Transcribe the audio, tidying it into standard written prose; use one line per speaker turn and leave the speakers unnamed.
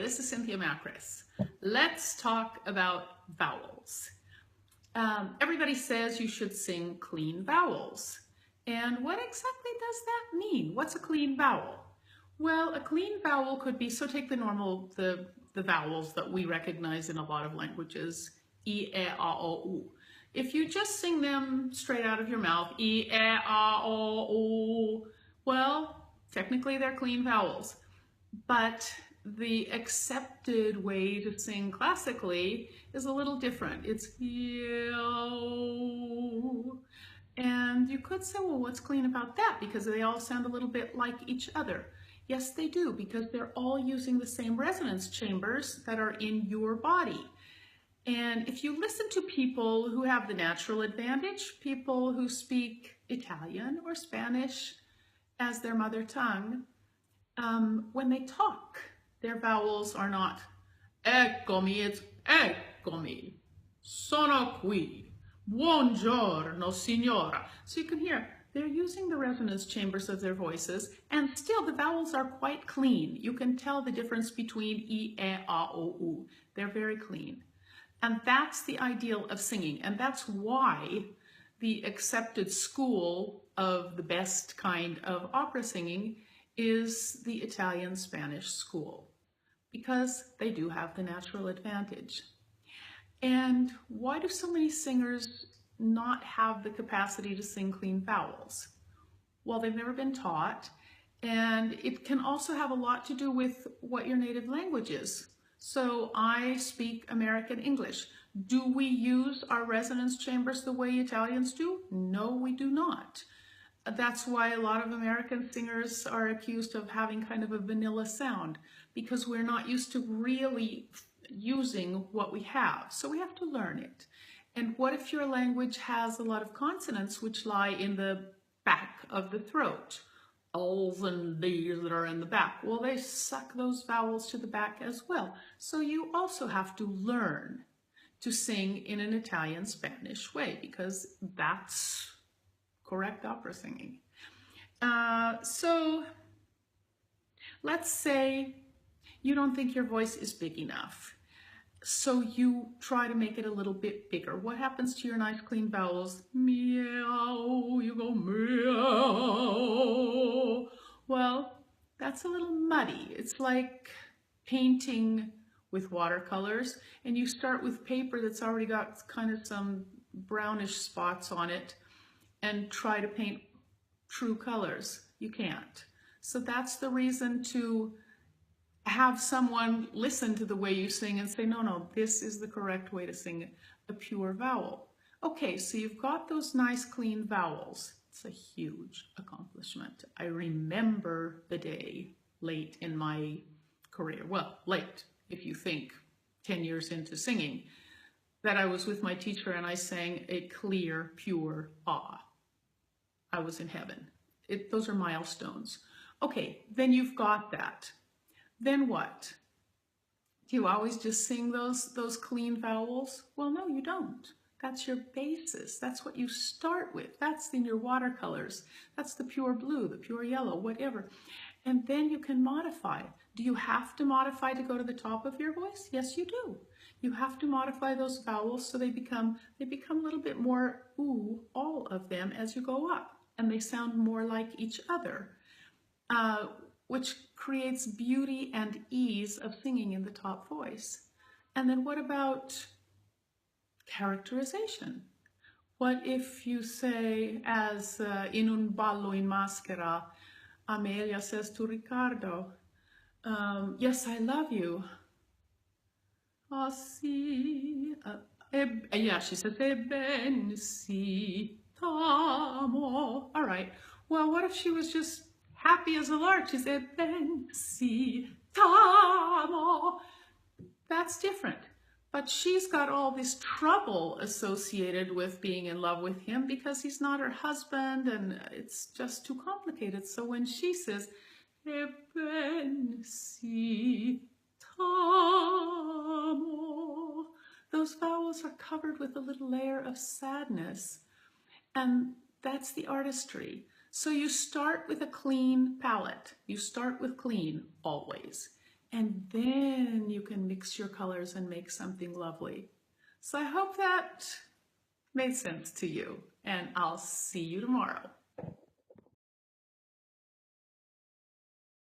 this is Cynthia Makris. Let's talk about vowels. Everybody says you should sing clean vowels. And what exactly does that mean? What's a clean vowel? Well, a clean vowel could be, so take the normal, the vowels that we recognize in a lot of languages, I, E, A, O, U. If you just sing them straight out of your mouth, I, E, A, O, U, well, technically they're clean vowels. But the accepted way to sing classically is a little different. It's yo. And you could say, well, what's clean about that? Because they all sound a little bit like each other. Yes, they do, because they're all using the same resonance chambers that are in your body. And if you listen to people who have the natural advantage, people who speak Italian or Spanish as their mother tongue, when they talk, their vowels are not eccomi, it's eccomi, sono qui, buongiorno signora. So you can hear they're using the resonance chambers of their voices, and still the vowels are quite clean. You can tell the difference between I, E, A, O, U. They're very clean. And that's the ideal of singing, and that's why the accepted school of the best kind of opera singing is the Italian-Spanish school, because they do have the natural advantage. And why do so many singers not have the capacity to sing clean vowels? Well, they've never been taught, and it can also have a lot to do with what your native language is. So I speak American English. Do we use our resonance chambers the way Italians do? No, we do not. That's why a lot of American singers are accused of having kind of a vanilla sound, because we're not used to really using what we have. So we have to learn it. And what if your language has a lot of consonants which lie in the back of the throat? L's and D's that are in the back. Well, they suck those vowels to the back as well. So you also have to learn to sing in an Italian-Spanish way, because that's correct opera singing. So let's say you don't think your voice is big enough, so you try to make it a little bit bigger. What happens to your nice clean vowels? Meow, you go meow. Well, that's a little muddy. It's like painting with watercolors, and you start with paper that's already got kind of some brownish spots on it, and try to paint true colors. You can't. So that's the reason to have someone listen to the way you sing and say, no, this is the correct way to sing a pure vowel. Okay, so you've got those nice clean vowels. It's a huge accomplishment. I remember the day late in my career, well, late if you think 10 years into singing, that I was with my teacher and I sang a clear, pure ah. I was in heaven. Those are milestones. Okay, then you've got that. Then what? Do you always just sing those clean vowels? Well, no, you don't. That's your basis. That's what you start with. That's in your watercolors. That's the pure blue, the pure yellow, whatever. And then you can modify. Do you have to modify to go to the top of your voice? Yes, you do. You have to modify those vowels so they become a little bit more ooh, all of them as you go up. And they sound more like each other, which creates beauty and ease of singing in the top voice. And then what about characterization? What if you say, as in un ballo in maschera, Amelia says to Riccardo, yes, I love you. Oh, sì. Yeah, she says, ebbene sì. All right. Well, what if she was just happy as a lark? She said, ben si tamo. That's different. But she's got all this trouble associated with being in love with him because he's not her husband, and it's just too complicated. So when she says, ben si tamo, those vowels are covered with a little layer of sadness. And that's the artistry. So you start with a clean palette. You start with clean always. and then you can mix your colors and make something lovely. So I hope that made sense to you, and I'll see you tomorrow.